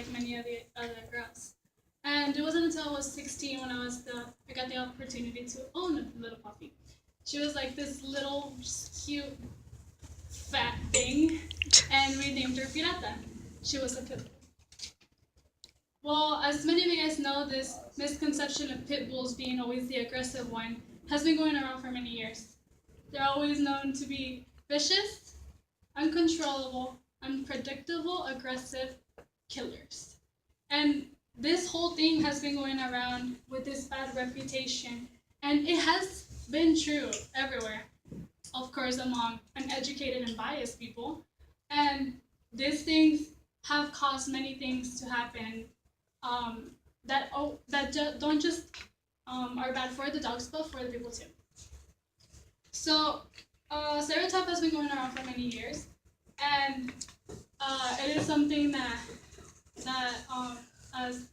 like many of the other girls. And it wasn't until I was 16 when I got the opportunity to own a little puppy. She was like this little cute fat thing, and we named her Pirata. She was a pit bull. Well, as many of you guys know, this misconception of pit bulls being always the aggressive one has been going around for many years. They're always known to be vicious, uncontrollable, unpredictable, aggressive killers. And this whole thing has been going around with this bad reputation, and it has been true everywhere, of course, among uneducated and biased people. And these things have caused many things to happen that don't just are bad for the dogs, but for the people too. So, stereotype has been going around for many years, and it is something that as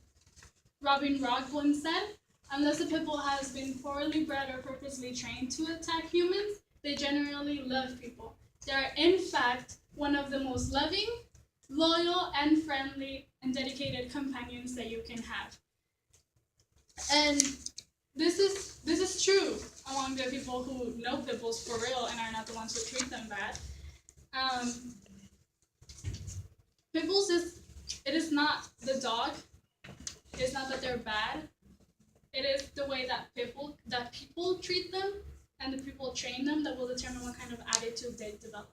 Robin Rock once said, unless a pit bull has been poorly bred or purposely trained to attack humans, they generally love people. They are, in fact, one of the most loving, loyal, and friendly and dedicated companions that you can have. And this is true among the people who know pit bulls for real and are not the ones who treat them bad. Pit bulls it is not the dog. It's not that they're bad. It is the way that people treat them and the people train them that will determine what kind of attitude they develop.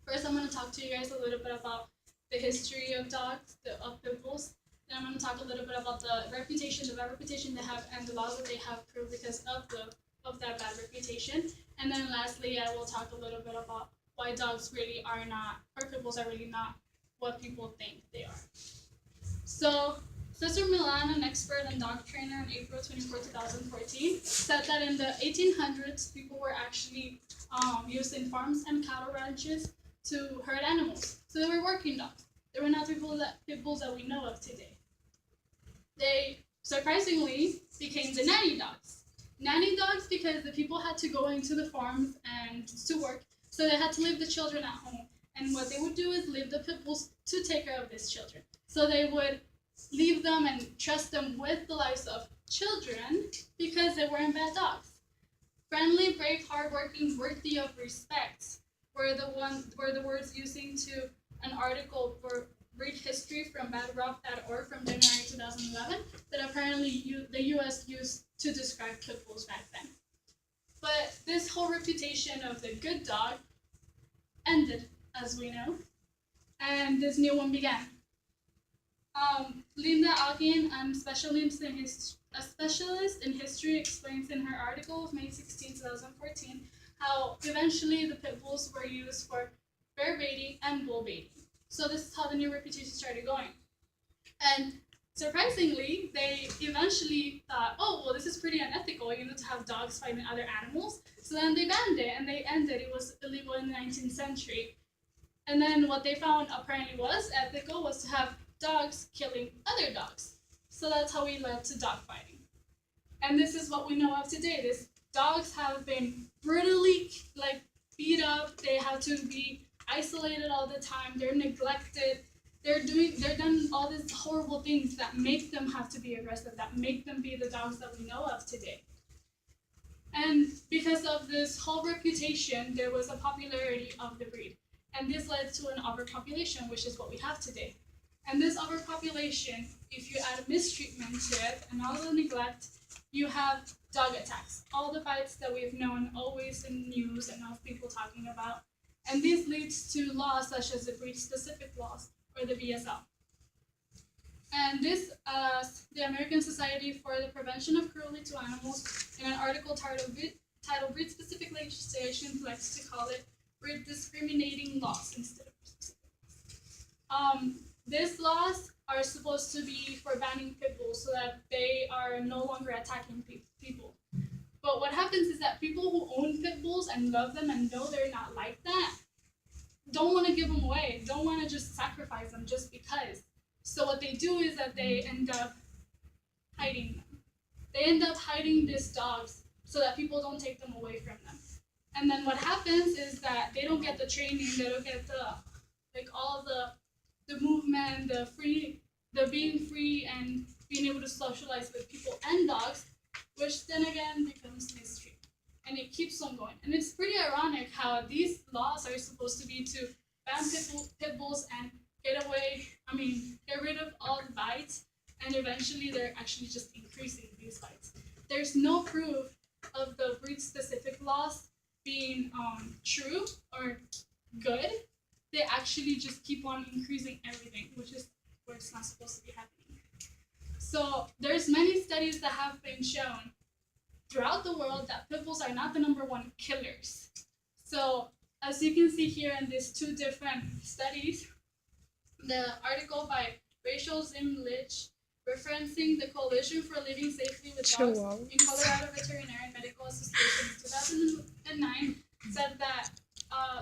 First, I'm going to talk to you guys a little bit about the history of dogs, of pit bulls. Then I'm going to talk a little bit about the bad reputation they have, and the laws that they have proved because of that bad reputation. And then lastly, I will talk a little bit about why dogs really are not, or pit bulls are really not what people think they are. So, Cesar Millan, an expert and dog trainer in April 24, 2014, said that in the 1800s, people were actually used in farms and cattle ranches to herd animals. So they were working dogs. They were not pit bulls that we know of today. They surprisingly became the nanny dogs. Nanny dogs because the people had to go into the farms and to work, so they had to leave the children at home. And what they would do is leave the pit bulls to take care of these children. So they would leave them and trust them with the lives of children because they weren't bad dogs. Friendly, brave, hardworking, worthy of respect were the words using to an article for Read History from badrock.org from January 2011 that apparently the U.S. used to describe pit bulls back then. But this whole reputation of the good dog ended, as we know, and this new one began. Linda Agin, a specialist in history, explains in her article of May 16, 2014, how eventually the pit bulls were used for bear baiting and bull baiting. So this is how the new reputation started going. And surprisingly, they eventually thought, oh, well, this is pretty unethical, to have dogs fighting other animals. So then they banned it, and they ended. It was illegal in the 19th century. And then what they found apparently was ethical was to have dogs killing other dogs. So that's how we led to dog fighting. And this is what we know of today. These dogs have been brutally beat up. They have to be isolated all the time. They're neglected. They're done all these horrible things that make them have to be aggressive, that make them be the dogs that we know of today. And because of this whole reputation, there was a popularity of the breed. And this led to an overpopulation, which is what we have today. And this overpopulation, if you add mistreatment to it and all the neglect, you have dog attacks. All the fights that we've known, always in news and of people talking about. And this leads to laws such as the breed-specific laws, or the BSL. And this, the American Society for the Prevention of Cruelty to Animals, in an article titled Breed-Specific Legislation, likes to call it breed discriminating laws instead of specific laws. These laws are supposed to be for banning pit bulls so that they are no longer attacking people. But what happens is that people who own pit bulls and love them and know they're not like that don't want to give them away, don't want to just sacrifice them just because. So what they do is that they end up hiding them. They end up hiding these dogs so that people don't take them away from them. And then what happens is that they don't get the training, they don't get all the the movement, the being free and being able to socialize with people and dogs, which then again becomes mystery. And it keeps on going. And it's pretty ironic how these laws are supposed to be to ban pit bulls and get rid of all the bites, and eventually they're actually just increasing these bites. There's no proof of the breed-specific laws being true or good. They actually just keep on increasing everything, which is where it's not supposed to be happening. So there's many studies that have been shown throughout the world that pit bulls are not the number one killers. So as you can see here in these two different studies, the article by Rachel Zimlich referencing the Coalition for Living Safely with Dogs in Colorado Veterinary and Medical Association in 2009 said that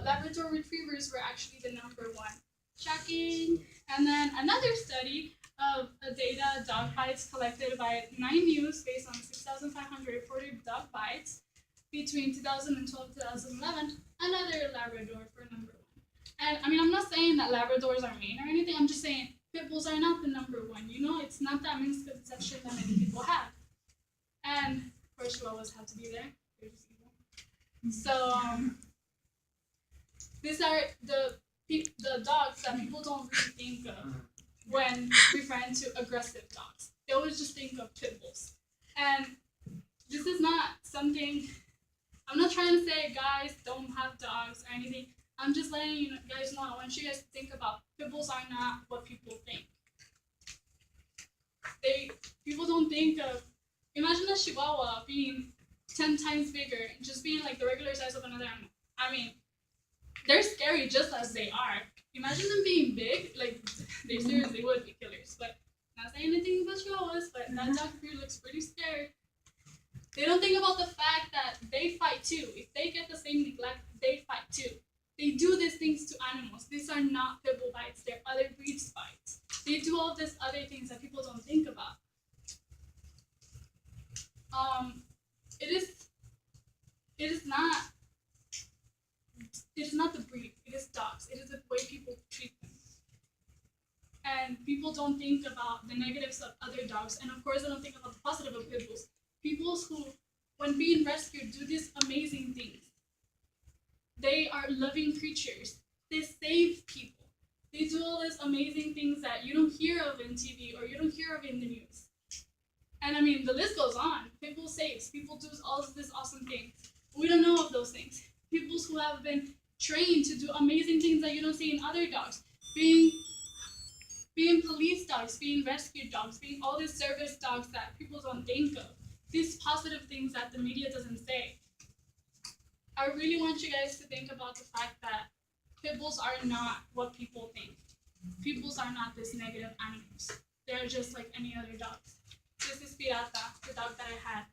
Labrador retrievers were actually the number one. Shocking. And then another study of data dog bites collected by 9 News based on 6,540 dog bites between 2012 and 2011, another Labrador for number one. And I'm not saying that Labradors are mean or anything. I'm just saying pit bulls are not the number one. It's not that misconception that many people have. And of course, Chihuahuas have to be there. They're just evil. So these are the dogs that people don't really think of when referring to aggressive dogs. They always just think of pit bulls. And this is not something, I'm not trying to say guys don't have dogs or anything. I'm just letting you guys know. I want you guys to think about pit bulls are not what people think. People don't think of, imagine a Chihuahua being 10 times bigger and just being like the regular size of another animal. They're scary just as they are. Imagine them being big, like they seriously would be killers. But not saying anything about Chihuahuas, but that dog breed looks pretty scary. They don't think about the fact that they fight too. If they get the same neglect, they fight too. They do these things to animals. These are not pit bull bites. They're other breeds bites. They do all these other things that people don't think about. It is not the breed. It is dogs. It is the way people treat them. And people don't think about the negatives of other dogs. And of course, they don't think about the positive of pit bulls. People who, when being rescued, do these amazing things. They are loving creatures. They save people. They do all these amazing things that you don't hear of in TV or you don't hear of in the news. And the list goes on. People saves. People do all of these awesome things. We don't know of those things. People who have been trained to do amazing things that you don't see in other dogs. Being police dogs, being rescue dogs, being all these service dogs that people don't think of. These positive things that the media doesn't say. I really want you guys to think about the fact that pit bulls are not what people think. Pit bulls are not these negative animals. They're just like any other dogs. This is Pirata, the dog that I had.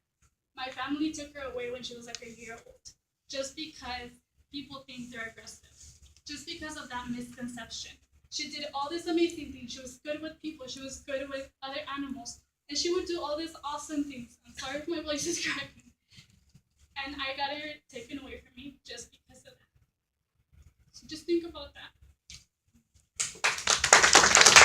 My family took her away when she was like a year old, just because people think they're aggressive. Just because of that misconception. She did all these amazing things. She was good with people. She was good with other animals. And she would do all these awesome things. I'm sorry if my voice is cracking. And I got her taken away from me just because of that. So just think about that.